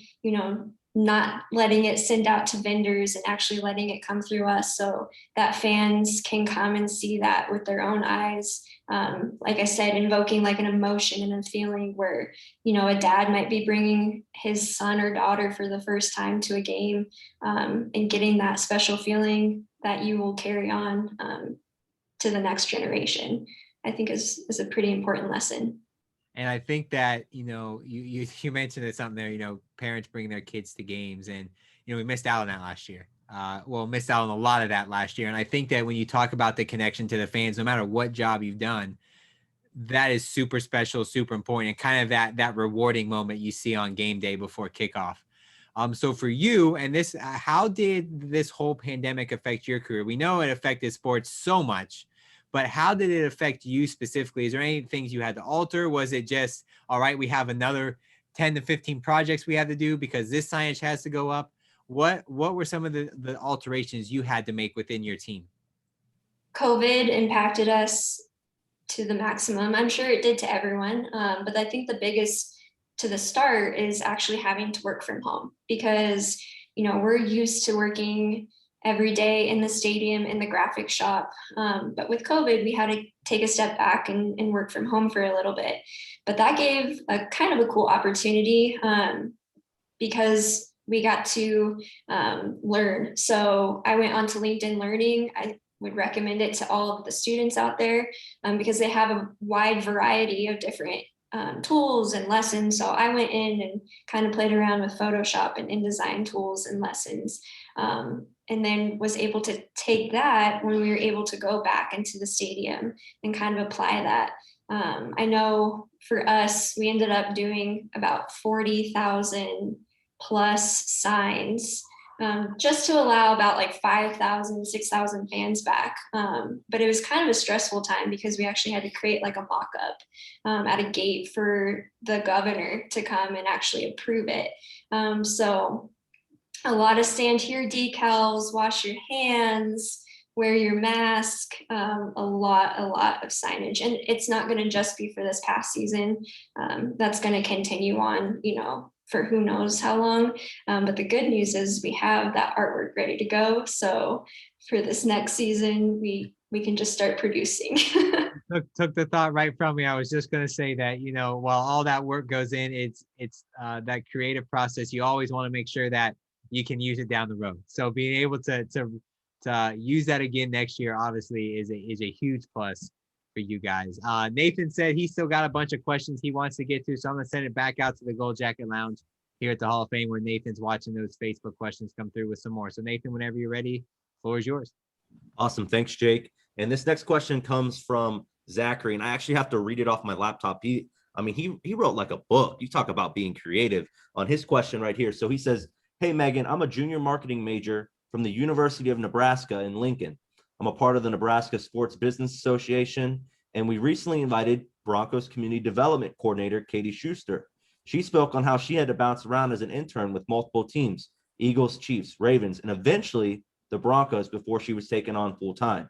not letting it send out to vendors and actually letting it come through us so that fans can come and see that with their own eyes. Like I said, invoking an emotion and a feeling where, a dad might be bringing his son or daughter for the first time to a game, and getting that special feeling that you will carry on to the next generation, I think is a pretty important lesson. And I think that, you mentioned it something there, parents bring their kids to games, and, we missed out on that last year. Missed out on a lot of that last year. And I think that when you talk about the connection to the fans, no matter what job you've done, that is super special, super important, and kind of that rewarding moment you see on game day before kickoff. So for you and this, how did this whole pandemic affect your career? We know it affected sports so much, but how did it affect you specifically? Is there any things you had to alter? Was it just, all right, we have another 10 to 15 projects we have to do because this signage has to go up? What were some of the alterations you had to make within your team? COVID impacted us to the maximum. I'm sure it did to everyone. But I think the biggest to the start is actually having to work from home because, we're used to working every day in the stadium, in the graphic shop. But with COVID, we had to take a step back and work from home for a little bit. But that gave a kind of a cool opportunity because we got to learn. So I went on to LinkedIn Learning. I would recommend it to all of the students out there because they have a wide variety of different tools and lessons. So I went in and kind of played around with Photoshop and InDesign tools and lessons. and then was able to take that when we were able to go back into the stadium and kind of apply that. I know for us, we ended up doing about 40,000 plus signs, just to allow about like 5,000, 6,000 fans back. But it was kind of a stressful time because we actually had to create like a mock-up at a gate for the governor to come and actually approve it. So a lot of stand here decals, wash your hands, wear your mask, a lot of signage. And it's not going to just be for this past season. That's going to continue on, for who knows how long. But the good news is we have that artwork ready to go. So for this next season, we can just start producing. Took the thought right from me. I was just going to say that, while all that work goes in, it's that creative process. You always want to make sure that you can use it down the road. So being able to use that again next year, obviously is a huge plus for you guys. Nathan said he's still got a bunch of questions he wants to get to. So I'm going to send it back out to the Gold Jacket Lounge here at the Hall of Fame where Nathan's watching those Facebook questions come through with some more. So Nathan, whenever you're ready, floor is yours. Awesome. Thanks, Jake. And this next question comes from Zachary, and I actually have to read it off my laptop. He wrote like a book. You talk about being creative on his question right here. So he says, "Hey, Megan, I'm a junior marketing major from the University of Nebraska in Lincoln. I'm a part of the Nebraska Sports Business Association, and we recently invited Broncos Community Development Coordinator Katie Schuster. She spoke on how she had to bounce around as an intern with multiple teams, Eagles, Chiefs, Ravens, and eventually the Broncos before she was taken on full time.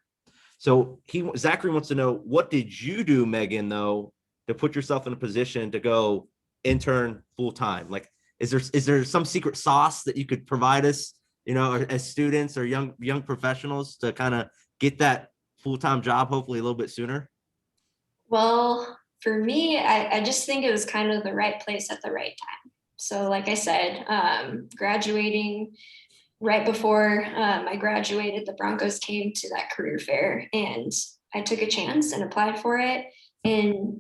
So Zachary wants to know, what did you do, Megan, though, to put yourself in a position to go intern full time? Like, is there some secret sauce that you could provide us, as students or young professionals to kind of get that full-time job, hopefully a little bit sooner? Well, for me, I just think it was kind of the right place at the right time. So like I said, graduating right before I graduated, the Broncos came to that career fair and I took a chance and applied for it and,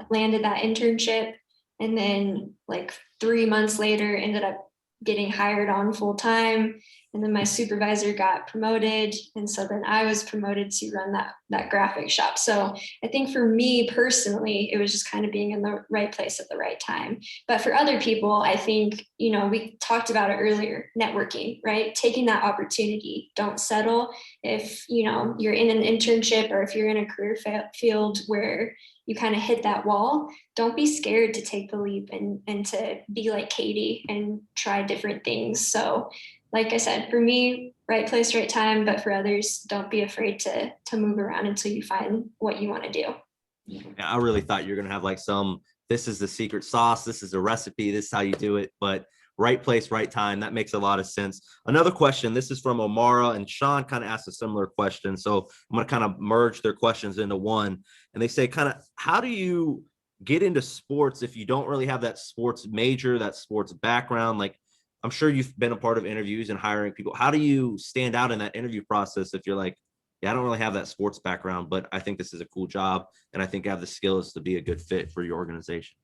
landed that internship. And then like 3 months later, ended up getting hired on full time. And then my supervisor got promoted. And so then I was promoted to run that graphic shop. So I think for me personally, it was just kind of being in the right place at the right time. But for other people, I think, we talked about it earlier, networking, right? Taking that opportunity. Don't settle. If, you're in an internship or if you're in a career field where you kind of hit that wall, don't be scared to take the leap and to be like Katie and try different things. So like I said, for me, right place, right time, but for others, don't be afraid to move around until you find what you want to do. Yeah, I really thought you were going to have like this is the secret sauce, this is a recipe, this is how you do it, but right place, right time. That makes a lot of sense. Another question, this is from Omara, and Sean kind of asked a similar question. So I'm going to kind of merge their questions into one. And they say how do you get into sports if you don't really have that sports major, that sports background? Like, I'm sure you've been a part of interviews and hiring people. How do you stand out in that interview process if you're like, yeah, I don't really have that sports background, but I think this is a cool job and I think I have the skills to be a good fit for your organization?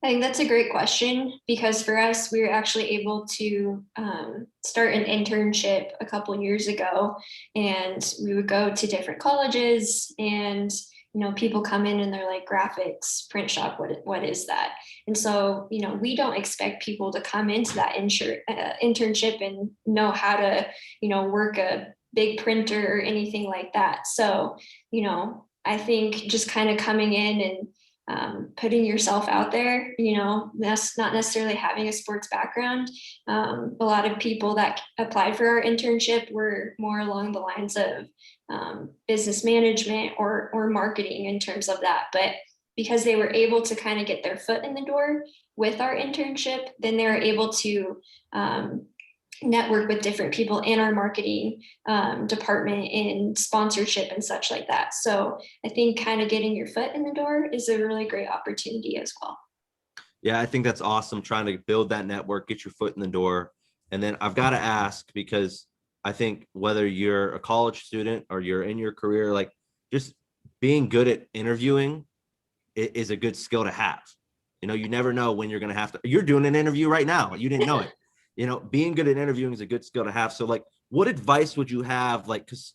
I think that's a great question because for us, we were actually able to start an internship a couple years ago, and we would go to different colleges and people come in and they're like, graphics, print shop, what is that? And so, we don't expect people to come into that internship and know how to, work a big printer or anything like that. So, I think just kind of coming in and putting yourself out there, that's not necessarily having a sports background. A lot of people that applied for our internship were more along the lines of business management or marketing in terms of that. But because they were able to kind of get their foot in the door with our internship, then they were able to network with different people in our marketing department in sponsorship and such like that. So I think kind of getting your foot in the door is a really great opportunity as well. Yeah, I think that's awesome. Trying to build that network, get your foot in the door. And then I've got to ask, because I think whether you're a college student or you're in your career, like just being good at interviewing is a good skill to have. You never know when you're going to have to, you're doing an interview right now. You didn't know it. you know, being good at interviewing is a good skill to have. So like, what advice would you have? Like, because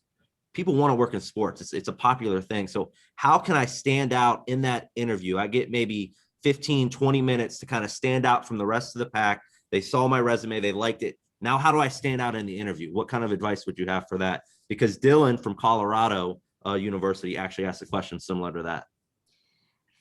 people want to work in sports. It's a popular thing. So how can I stand out in that interview? I get maybe 15, 20 minutes to kind of stand out from the rest of the pack. They saw my resume, they liked it. Now, how do I stand out in the interview? What kind of advice would you have for that? Because Dylan from Colorado University actually asked a question similar to that.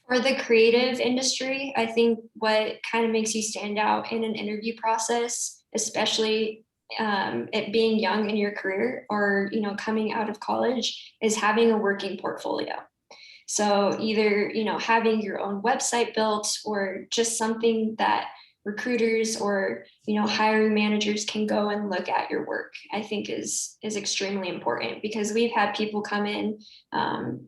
For the creative industry, I think what kind of makes you stand out in an interview process, especially it being young in your career or, you know, coming out of college, is having a working portfolio. So either, you know, having your own website built or just something that recruiters or, you know, hiring managers can go and look at your work, I think is extremely important, because we've had people come in,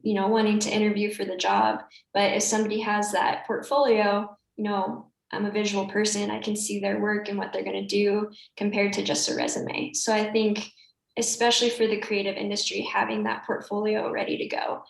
you know, wanting to interview for the job. But if somebody has that portfolio, you know, I'm a visual person, I can see their work and what they're going to do compared to just a resume. So I think, especially for the creative industry, having that portfolio ready to go.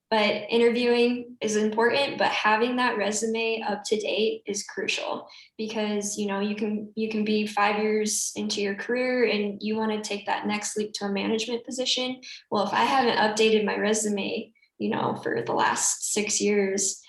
But interviewing is important, but having that resume up to date is crucial, because, you know, you can be 5 years into your career and you want to take that next leap to a management position. Well, if I haven't updated my resume, you know, for the last 6 years,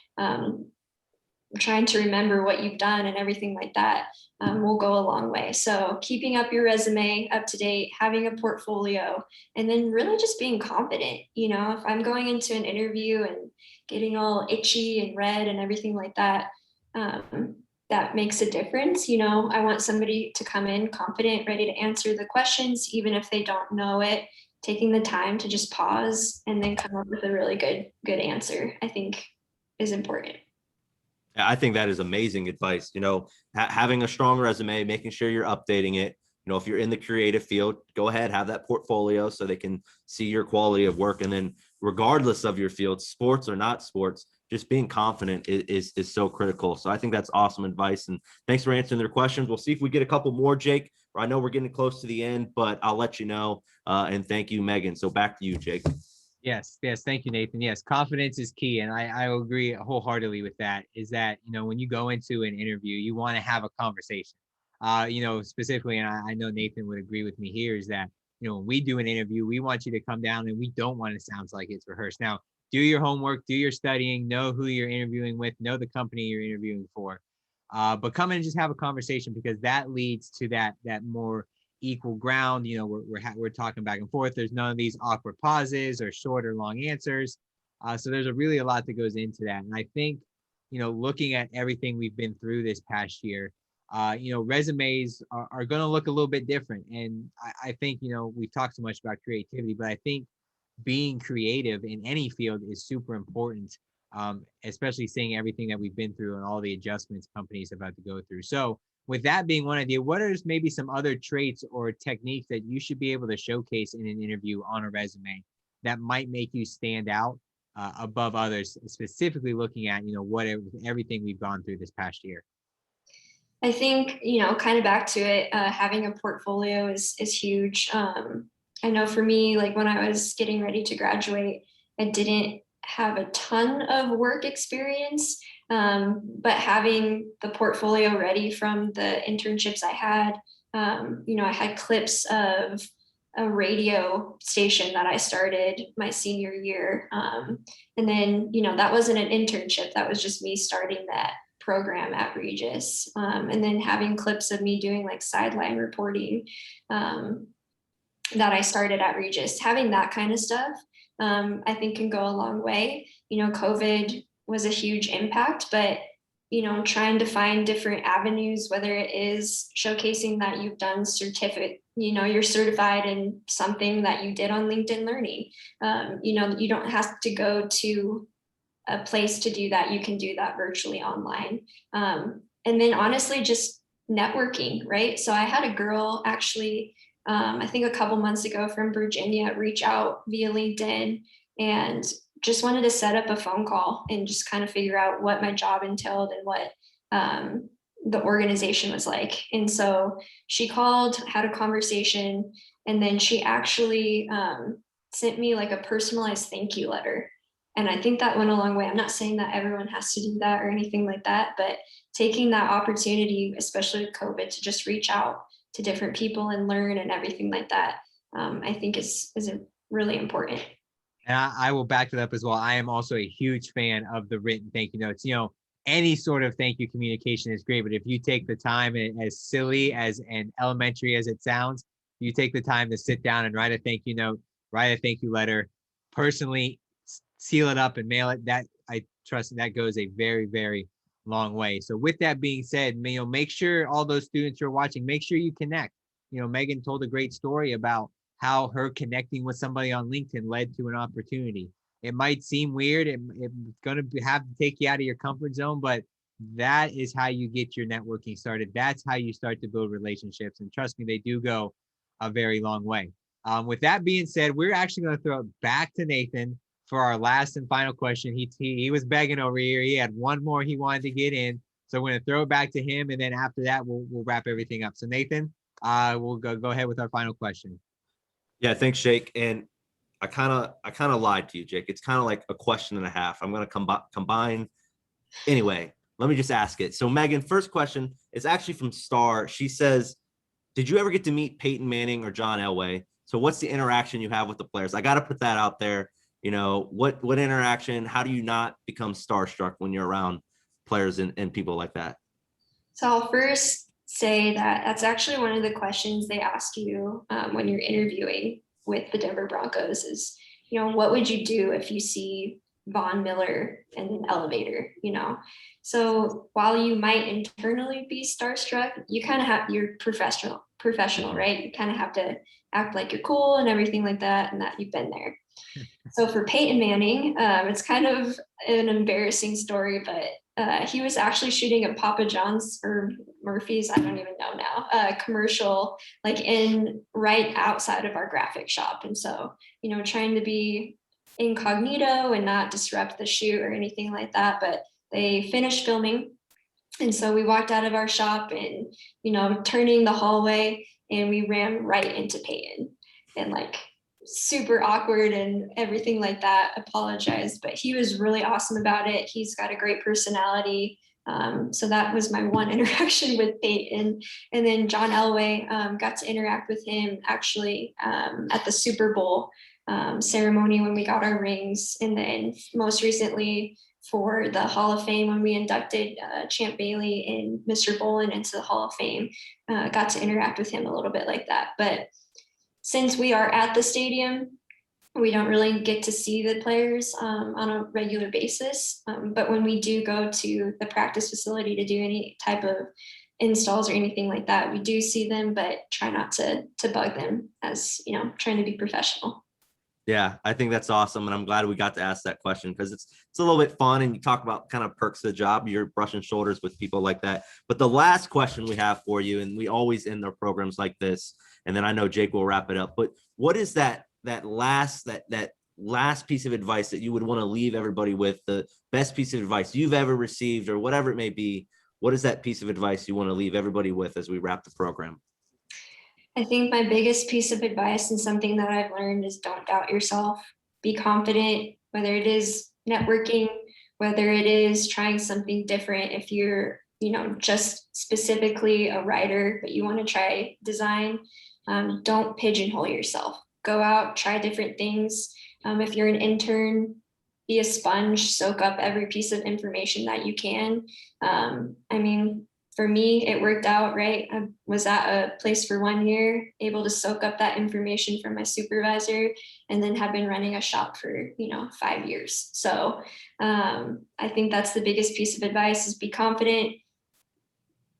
trying to remember what you've done and everything like that will go a long way. So keeping up your resume up to date, having a portfolio, and then really just being confident. You know, if I'm going into an interview and getting all itchy and red and everything like that, that makes a difference. You know, I want somebody to come in confident, ready to answer the questions, even if they don't know it. Taking the time to just pause and then come up with a really good answer, I think, is important. I think that is amazing advice. You know, having a strong resume, making sure you're updating it. You know, if you're in the creative field, go ahead, have that portfolio so they can see your quality of work. And then regardless of your field, sports or not sports, just being confident is so critical. So I think that's awesome advice. And thanks for answering their questions. We'll see if we get a couple more, Jake. I know we're getting close to the end, but I'll let you know. And thank you, Megan. So back to you, Jake. Yes. Thank you, Nathan. Yes, confidence is key. And I agree wholeheartedly with that, is that, you know, when you go into an interview, you want to have a conversation. You know, specifically, and I know Nathan would agree with me here, is that, you know, when we do an interview, we want you to come down and we don't want it to sound like it's rehearsed. Now, do your homework, do your studying, know who you're interviewing with, know the company you're interviewing for. But come in and just have a conversation, because that leads to that more equal ground. You know, we're talking back and forth. There's none of these awkward pauses or short or long answers. So there's really a lot that goes into that. And I think, you know, looking at everything we've been through this past year, you know, resumes are going to look a little bit different. And I think, you know, we've talked so much about creativity, but I think being creative in any field is super important, especially seeing everything that we've been through and all the adjustments companies have had to go through. So with that being one idea, what are maybe some other traits or techniques that you should be able to showcase in an interview on a resume that might make you stand out above others, specifically looking at, you know, everything we've gone through this past year? I think, you know, kind of back to it, having a portfolio is huge. I know for me, like when I was getting ready to graduate, I didn't have a ton of work experience, but having the portfolio ready from the internships I had, you know, I had clips of a radio station that I started my senior year. And then, you know, that wasn't an internship, that was just me starting that program at Regis. And then having clips of me doing like sideline reporting that I started at Regis, having that kind of stuff, I think can go a long way. You know, COVID was a huge impact, but, you know, trying to find different avenues, whether it is showcasing that you've done certificate, you know, you're certified in something that you did on LinkedIn Learning. You know, you don't have to go to a place to do that. You can do that virtually online. And then honestly, just networking, right? So I had a girl actually, I think a couple months ago from Virginia, reach out via LinkedIn and just wanted to set up a phone call and just kind of figure out what my job entailed and what the organization was like. And so she called, had a conversation, and then she actually sent me like a personalized thank you letter. And I think that went a long way. I'm not saying that everyone has to do that or anything like that, but taking that opportunity, especially with COVID, to just reach out to different people and learn and everything like that, I think is really important. And I will back it up as well. I am also a huge fan of the written thank you notes. Any sort of thank you communication is great, but if you take the time, as silly and elementary as it sounds, you take the time to sit down and write a thank you note, write a thank you letter, personally seal it up and mail it. That, I trust, that goes a very, very long way. So with that being said, make sure all those students who are watching, make sure you connect. Megan told a great story about how her connecting with somebody on LinkedIn led to an opportunity. It might seem weird. It's going to have to take you out of your comfort zone, but that is how you get your networking started. That's how you start to build relationships. And trust me, they do go a very long way. With that being said, we're actually going to throw it back to Nathan for our last and final question. He was begging over here. He had one more he wanted to get in. So we're going to throw it back to him. And then after that, we'll wrap everything up. So Nathan, we'll go ahead with our final question. Yeah, thanks, Jake. And I kind of lied to you, Jake. It's kind of like a question and a half. I'm going to combine. Anyway, let me just ask it. So Megan, first question is actually from Star. She says, did you ever get to meet Peyton Manning or John Elway? So what's the interaction you have with the players? I got to put that out there. What interaction, how do you not become starstruck when you're around players and people like that? So I'll first say that that's actually one of the questions they ask you when you're interviewing with the Denver Broncos is, what would you do if you see Von Miller in an elevator, So while you might internally be starstruck, you kind of have, you're professional, right? You kind of have to act like you're cool and everything like that, and that you've been there. So for Peyton Manning, it's kind of an embarrassing story, but he was actually shooting a Papa John's or Murphy's, I don't even know now, commercial, like right outside of our graphic shop. And so, trying to be incognito and not disrupt the shoot or anything like that, but they finished filming. And so we walked out of our shop and, turning the hallway, and we ran right into Peyton, and super awkward and everything like that. Apologized, but he was really awesome about it. He's got a great personality. So that was my one interaction with Peyton. And then John Elway, got to interact with him actually at the Super Bowl ceremony when we got our rings. And then most recently for the Hall of Fame, when we inducted Champ Bailey and Mr. Bolin into the Hall of Fame, got to interact with him a little bit like that. But since we are at the stadium, we don't really get to see the players on a regular basis. But when we do go to the practice facility to do any type of installs or anything like that, we do see them, but try not to bug them, as trying to be professional. Yeah, I think that's awesome. And I'm glad we got to ask that question because it's a little bit fun. And you talk about kind of perks of the job. You're brushing shoulders with people like that. But the last question we have for you, and we always end our programs like this, and then I know Jake will wrap it up. But what is that last piece of advice that you would want to leave everybody with, the best piece of advice you've ever received or whatever it may be? What is that piece of advice you want to leave everybody with as we wrap the program? I think my biggest piece of advice and something that I've learned is don't doubt yourself. Be confident, whether it is networking, whether it is trying something different. If you're, just specifically a writer, but you want to try design, don't pigeonhole yourself. Go out, try different things. If you're an intern, be a sponge, soak up every piece of information that you can. For me, it worked out, right? I was at a place for 1 year, able to soak up that information from my supervisor, and then have been running a shop for, 5 years. So I think that's the biggest piece of advice is be confident,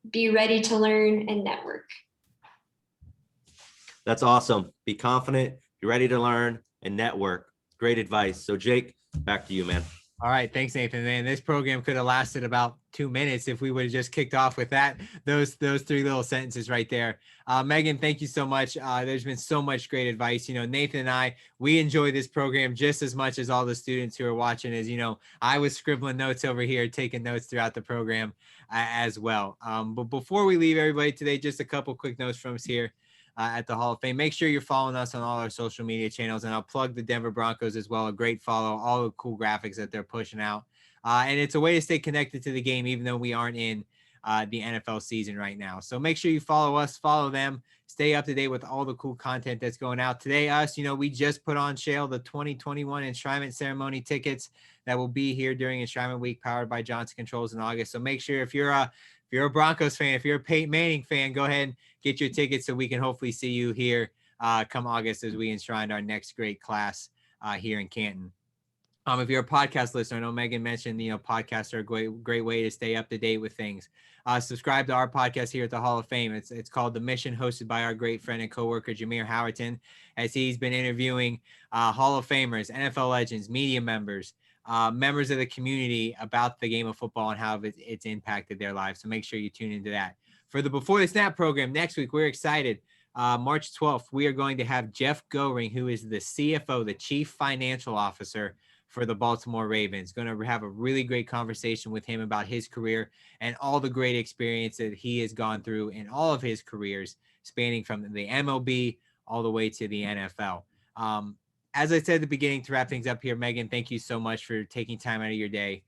be ready to learn, and network. That's awesome. Be confident, be ready to learn, and network. Great advice. So Jake, back to you, man. All right. Thanks, Nathan. Man, this program could have lasted about 2 minutes if we would have just kicked off with those three little sentences right there. Megan, thank you so much. There's been so much great advice. Nathan and I, we enjoy this program just as much as all the students who are watching. As I was scribbling notes over here, taking notes throughout the program as well. But before we leave everybody today, just a couple quick notes from us here at the Hall of Fame. Make sure you're following us on all our social media channels, and I'll plug the Denver Broncos as well. A great follow, all the cool graphics that they're pushing out. And it's a way to stay connected to the game, even though we aren't in the NFL season right now. So make sure you follow us, follow them, stay up to date with all the cool content that's going out. Today, we just put on sale the 2021 enshrinement ceremony tickets that will be here during Enshrinement Week, powered by Johnson Controls in August. So make sure if you're a Broncos fan, if you're a Peyton Manning fan, go ahead and get your tickets so we can hopefully see you here come August as we enshrine our next great class here in Canton. If you're a podcast listener, I know Megan mentioned, podcasts are a great way to stay up to date with things. Subscribe to our podcast here at the Hall of Fame. It's called The Mission, hosted by our great friend and coworker, Jameer Howerton, as he's been interviewing Hall of Famers, NFL legends, media members, members of the community about the game of football and how it's impacted their lives. So make sure you tune into that. For the Before the Snap program next week, we're excited. March 12th, we are going to have Jeff Goring, who is the CFO, the Chief Financial Officer for the Baltimore Ravens. Going to have a really great conversation with him about his career and all the great experience that he has gone through in all of his careers, spanning from the MLB all the way to the NFL. As I said at the beginning, to wrap things up here, Megan, thank you so much for taking time out of your day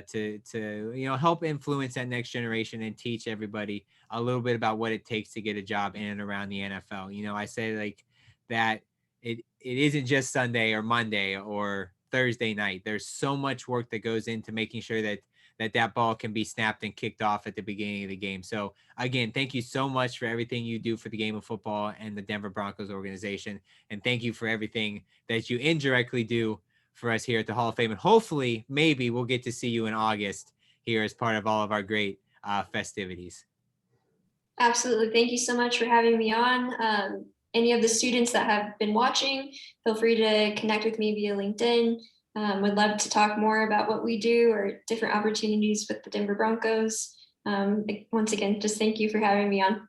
to help influence that next generation and teach everybody a little bit about what it takes to get a job in and around the NFL. I say that it isn't just Sunday or Monday or Thursday night. There's so much work that goes into making sure that ball can be snapped and kicked off at the beginning of the game. So again, thank you so much for everything you do for the game of football and the Denver Broncos organization. And thank you for everything that you indirectly do for us here at the Hall of Fame. And hopefully, maybe we'll get to see you in August here as part of all of our great festivities. Absolutely. Thank you so much for having me on. Any of the students that have been watching, feel free to connect with me via LinkedIn. Would love to talk more about what we do or different opportunities with the Denver Broncos. Once again, just thank you for having me on.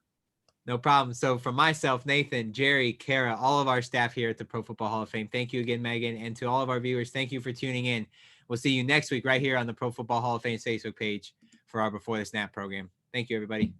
No problem. So from myself, Nathan, Jerry, Kara, all of our staff here at the Pro Football Hall of Fame, thank you again, Megan. And to all of our viewers, thank you for tuning in. We'll see you next week right here on the Pro Football Hall of Fame's Facebook page for our Before the Snap program. Thank you, everybody.